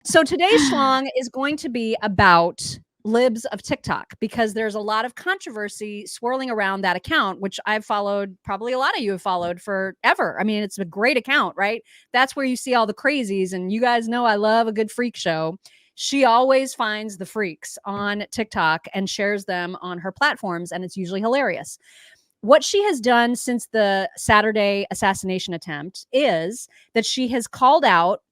So today's schlong is going to be about Libs of TikTok, because there's a lot of controversy swirling around that account, which I've followed, probably a lot of you have followed forever. I mean, it's a great account, right? That's where you see all the crazies, and you guys know I love a good freak show. She always finds the freaks on TikTok and shares them on her platforms, and it's usually hilarious. What she has done since the Saturday assassination attempt is that she has called out,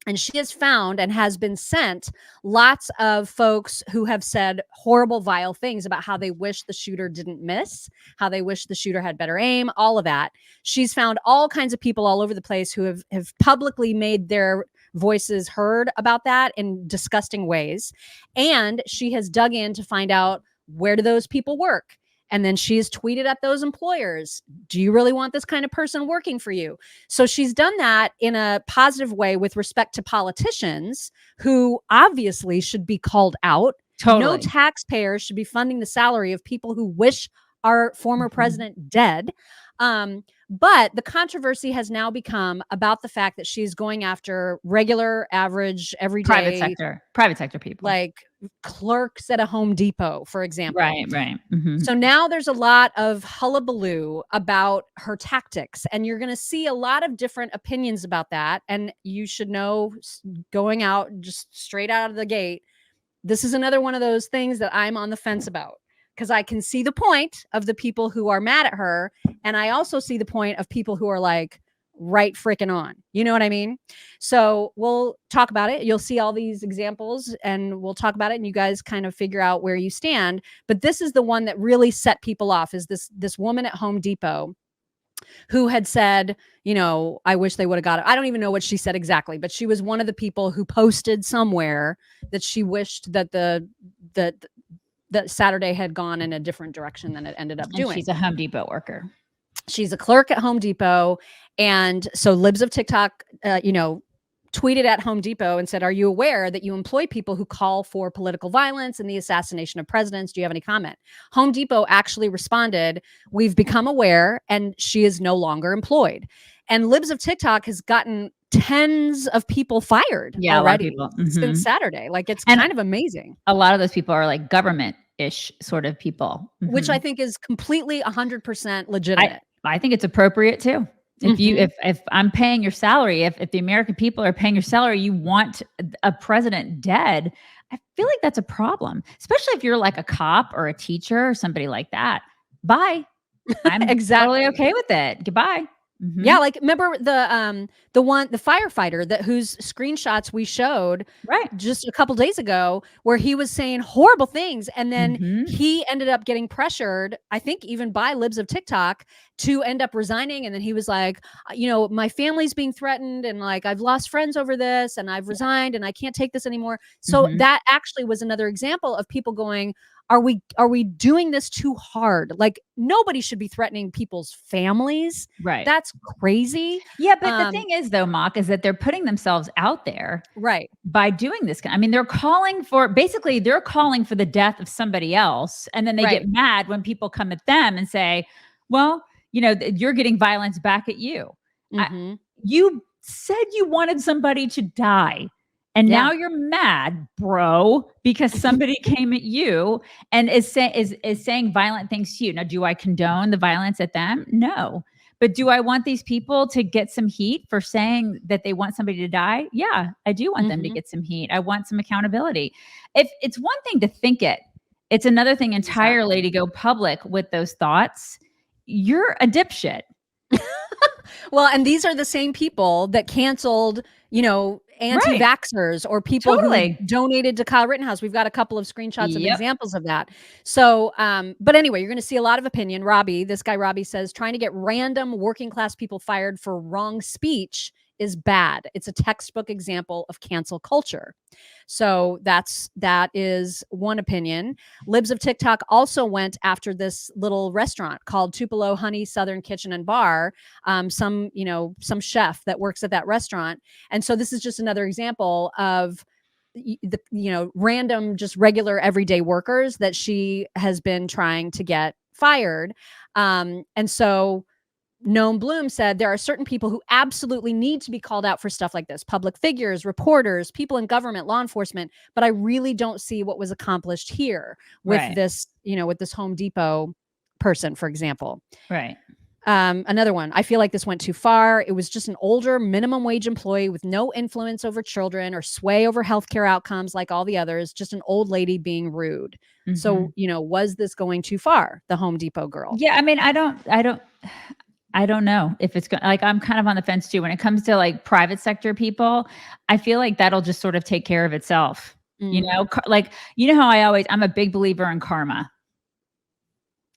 and she has found and has been sent lots of folks who have said horrible, vile things about how they wish the shooter didn't miss, how they wish the shooter had better aim, all of that. She's found all kinds of people all over the place who have publicly made their voices heard about that in disgusting ways. And she has dug in to find out, where do those people work? And then she's tweeted at those employers, do you really want this kind of person working for you? So she's done that in a positive way with respect to politicians who obviously should be called out. Totally. No taxpayers should be funding the salary of people who wish our former president dead. But the controversy has now become about the fact that she's going after regular, average, everyday private sector people, like clerks at a Home Depot, for example. Right. Mm-hmm. So now there's a lot of hullabaloo about her tactics, and you're going to see a lot of different opinions about that. And you should know, going out just straight out of the gate, this is another one of those things that I'm on the fence about, because I can see the point of the people who are mad at her. And I also see the point of people who are like, right freaking on. You know what I mean? So we'll talk about it. You'll see all these examples and we'll talk about it, and you guys kind of figure out where you stand. But this is the one that really set people off, is this woman at Home Depot who had said, you know, I wish they would have got it. I don't even know what she said exactly, but she was one of the people who posted somewhere that she wished that that Saturday had gone in a different direction than it ended up doing. She's a Home Depot worker. She's a clerk at Home Depot. And so Libs of TikTok, tweeted at Home Depot and said, are you aware that you employ people who call for political violence and the assassination of presidents? Do you have any comment? Home Depot actually responded, we've become aware, and she is no longer employed. And Libs of TikTok has gotten tens of people fired already since Saturday. Like, it's kind of amazing. A lot of those people are like government-ish sort of people. Which I think is completely 100% legitimate. I think it's appropriate too. If I'm paying your salary, if the American people are paying your salary, you want a president dead, I feel like that's a problem, especially if you're like a cop or a teacher or somebody like that. Bye. I'm totally okay with it. Goodbye. Mm-hmm. Yeah, like remember the firefighter whose screenshots we showed just a couple days ago, where he was saying horrible things, and then he ended up getting pressured, I think even by Libs of TikTok, to end up resigning. And then he was like, you know, my family's being threatened, and like I've lost friends over this, and I've resigned, and I can't take this anymore. So that actually was another example of people going, are we doing this too hard? Like, nobody should be threatening people's families. Right. That's crazy. Yeah. But the thing is, though, Mock, is that they're putting themselves out there by doing this. I mean, they're calling for the death of somebody else. And then they get mad when people come at them and say, well, you know, you're getting violence back at you. You said you wanted somebody to die. And now you're mad, bro, because somebody came at you and is saying violent things to you. Now, do I condone the violence at them? No. But do I want these people to get some heat for saying that they want somebody to die? Yeah, I do want them to get some heat. I want some accountability. If it's one thing to think it, it's another thing entirely to go public with those thoughts. You're a dipshit. Well, and these are the same people that canceled, you know, anti-vaxxers or people who donated to Kyle Rittenhouse. We've got a couple of screenshots of examples of that. So, but anyway, you're going to see a lot of opinion. This guy Robbie says, trying to get random working class people fired for wrong speech is bad. It's a textbook example of cancel culture. So that is one opinion. Libs of TikTok also went after this little restaurant called Tupelo Honey Southern Kitchen and Bar, some chef that works at that restaurant. And so this is just another example of the, you know, random, just regular everyday workers that she has been trying to get fired. And so Noam Bloom said there are certain people who absolutely need to be called out for stuff like this: public figures, reporters, people in government, law enforcement. But I really don't see what was accomplished here with this, with this Home Depot person, for example. Right. Another one. I feel like this went too far. It was just an older minimum wage employee with no influence over children or sway over healthcare outcomes like all the others, just an old lady being rude. Mm-hmm. So, was this going too far, the Home Depot girl? Yeah. I mean, I don't know if it's like, I'm kind of on the fence too. When it comes to like private sector people, I feel like that'll just sort of take care of itself. Mm-hmm. Like, how I'm a big believer in karma.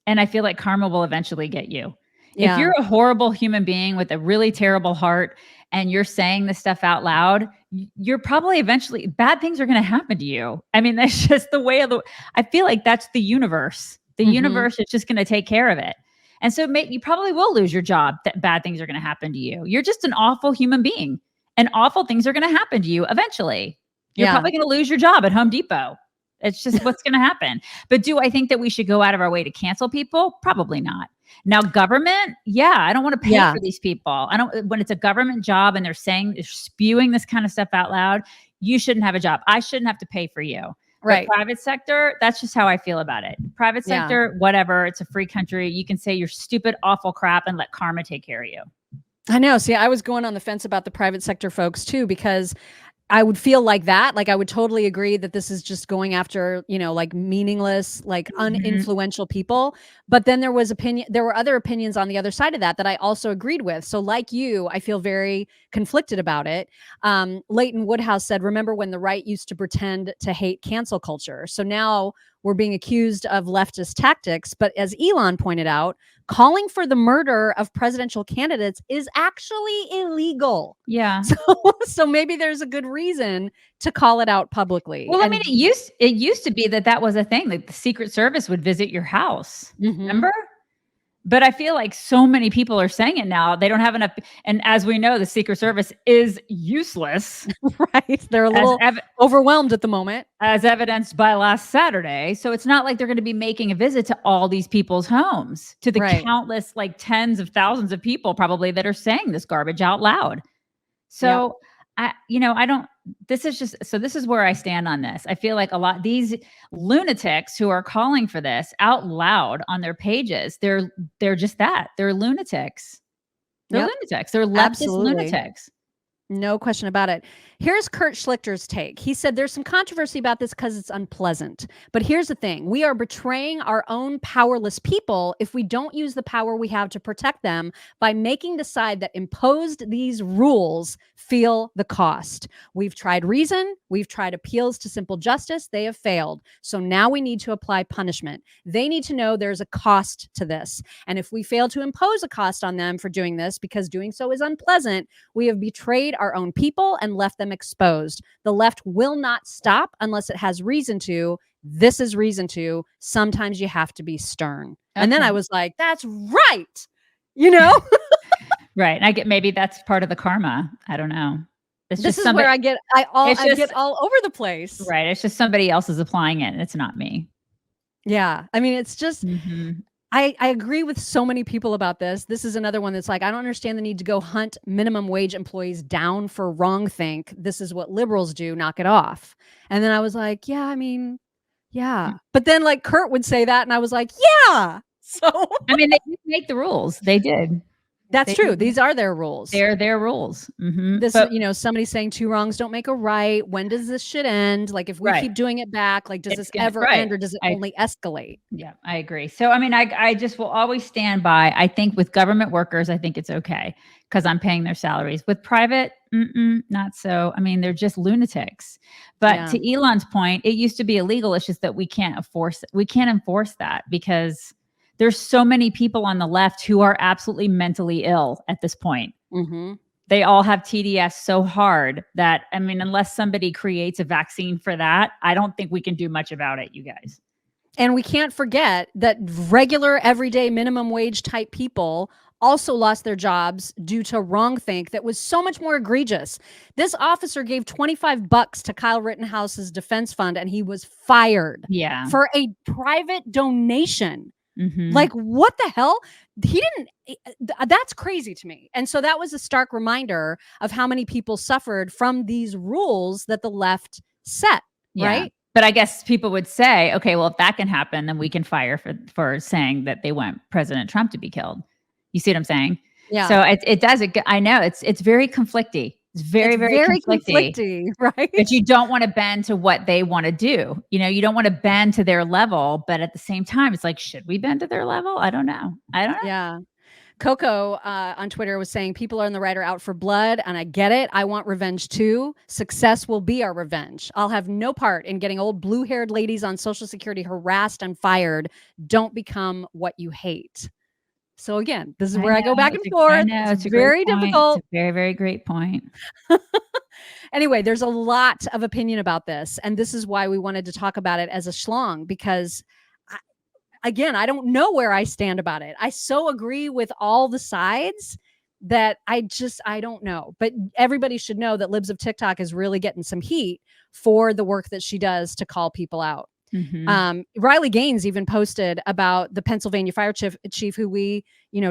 And I feel like karma will eventually get you. Yeah. If you're a horrible human being with a really terrible heart and you're saying this stuff out loud, you're probably eventually, bad things are going to happen to you. I mean, that's just the way I feel like that's the universe. The universe is just going to take care of it. And so you probably will lose your job. That bad things are going to happen to you. You're just an awful human being, and awful things are going to happen to you eventually. You're probably going to lose your job at Home Depot. It's just what's going to happen. But do I think that we should go out of our way to cancel people? Probably not. Now, government, I don't want to pay for these people. When it's a government job and they're spewing this kind of stuff out loud, you shouldn't have a job. I shouldn't have to pay for you. Right. But private sector, that's just how I feel about it. Private sector, whatever. It's a free country. You can say your stupid, awful crap and let karma take care of you. I know. See, I was going on the fence about the private sector folks too, because I would feel like that. Like I would totally agree that this is just going after, like meaningless, like uninfluential people. But then there were other opinions on the other side of that I also agreed with. So like you, I feel very conflicted about it. Leighton Woodhouse said, remember when the right used to pretend to hate cancel culture? So now we're being accused of leftist tactics. But as Elon pointed out, calling for the murder of presidential candidates is actually illegal. Yeah. So maybe there's a good reason to call it out publicly. Well, I mean, it used to be that was a thing. Like the Secret Service would visit your house. Remember? But I feel like so many people are saying it now. They don't have enough. And as we know, the Secret Service is useless. Right. They're a little overwhelmed at the moment. As evidenced by last Saturday. So it's not like they're going to be making a visit to all these people's homes, to the countless, like tens of thousands of people probably that are saying this garbage out loud. So this is where I stand on this. I feel like these lunatics who are calling for this out loud on their pages, they're just that. They're lunatics. They're lunatics. They're leftist lunatics. No question about it. Here's Kurt Schlichter's take. He said there's some controversy about this because it's unpleasant. But here's the thing. We are betraying our own powerless people if we don't use the power we have to protect them by making the side that imposed these rules feel the cost. We've tried reason. We've tried appeals to simple justice. They have failed. So now we need to apply punishment. They need to know there's a cost to this. And if we fail to impose a cost on them for doing this, because doing so is unpleasant, we have betrayed our own people and left them exposed. The left will not stop unless it has reason to. This is reason to. Sometimes you have to be stern. Okay. And then I was like, that's right. Right. And I get, maybe that's part of the karma. I don't know. This is where I get all over the place. Right. It's just somebody else is applying it and it's not me. Yeah. I mean, it's just, I agree with so many people about this. This is another one that's like, I don't understand the need to go hunt minimum wage employees down for wrongthink. This is what liberals do. Knock it off. And then I was like, yeah, I mean, yeah. But then like Kurt would say that and I was like, yeah. So I mean, they did make the rules. They did. That's true. These are their rules. They're their rules. This, somebody saying two wrongs don't make a right. When does this shit end? Like if we keep doing it back, like does this ever end or does it only escalate? Yeah, I agree. So, I mean, I just will always stand by, I think with government workers, I think it's okay because I'm paying their salaries. With private, not so. I mean, they're just lunatics. But to Elon's point, it used to be illegal. It's just that we can't enforce that because there's so many people on the left who are absolutely mentally ill at this point. They all have TDS so hard that, I mean, unless somebody creates a vaccine for that, I don't think we can do much about it, you guys. And we can't forget that regular, everyday minimum wage type people also lost their jobs due to wrongthink that was so much more egregious. This officer gave $25 to Kyle Rittenhouse's defense fund and he was fired for a private donation. Like, what the hell? He didn't, that's crazy to me. And so that was a stark reminder of how many people suffered from these rules that the left set, right? But I guess people would say, okay, well, if that can happen, then we can fire for saying that they want President Trump to be killed. You see what I'm saying? Yeah. So it does. I know it's very conflicty. It's very conflicty, right? But you don't want to bend to what they want to do. You know, you don't want to bend to their level, but at the same time, it's like, should we bend to their level? I don't know. Yeah. Coco on Twitter was saying people on the right are out for blood, and I get it. I want revenge too. Success will be our revenge. I'll have no part in getting old blue-haired ladies on Social Security harassed and fired. Don't become what you hate. So again, this is where I go back and forth. I know, it's very difficult. It's a very, very great point. Anyway, there's a lot of opinion about this, and this is why we wanted to talk about it as a schlong, because again, I don't know where I stand about it. I so agree with all the sides that I don't know. But everybody should know that Libs of TikTok is really getting some heat for the work that she does to call people out. Riley Gaines even posted about the Pennsylvania fire chief who we,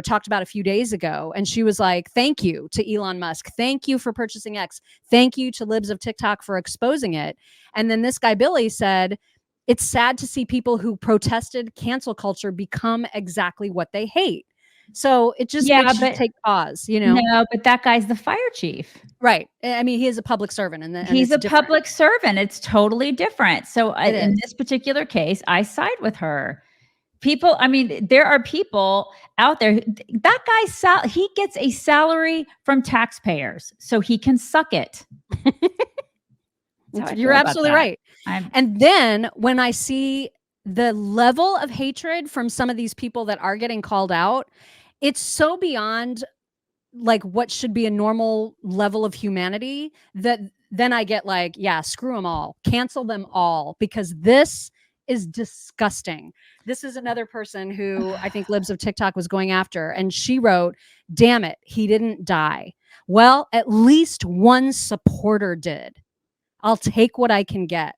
talked about a few days ago. And she was like, thank you to Elon Musk. Thank you for purchasing X. Thank you to Libs of TikTok for exposing it. And then this guy, Billy, said, it's sad to see people who protested cancel culture become exactly what they hate. So it just makes you take pause, No, but that guy's the fire chief. Right. I mean, he is a public servant. And he's a public servant. It's totally different. So in this particular case, I side with her. People, I mean, there are people out there. That guy, he gets a salary from taxpayers, so he can suck it. You're absolutely right. And then when I see the level of hatred from some of these people that are getting called out, it's so beyond like what should be a normal level of humanity that then I get like, yeah, screw them all, cancel them all, because this is disgusting. This is another person who I think Libs of TikTok was going after, and she wrote, damn it, he didn't die. Well, at least one supporter did. I'll take what I can get.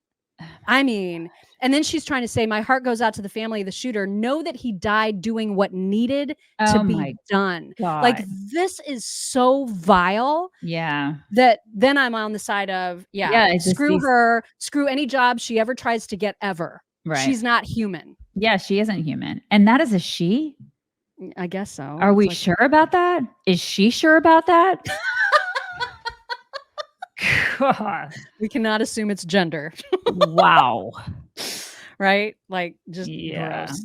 I mean, and then she's trying to say, my heart goes out to the family of the shooter. Know that he died doing what needed to be done. God. Like, this is so vile. Yeah. That then I'm on the side of, screw her, screw any job she ever tries to get ever. Right. She's not human. Yeah, she isn't human. And that is a she? I guess so. Are we sure about that? Is she sure about that? God. We cannot assume it's gender. Wow. Right? Like, just gross.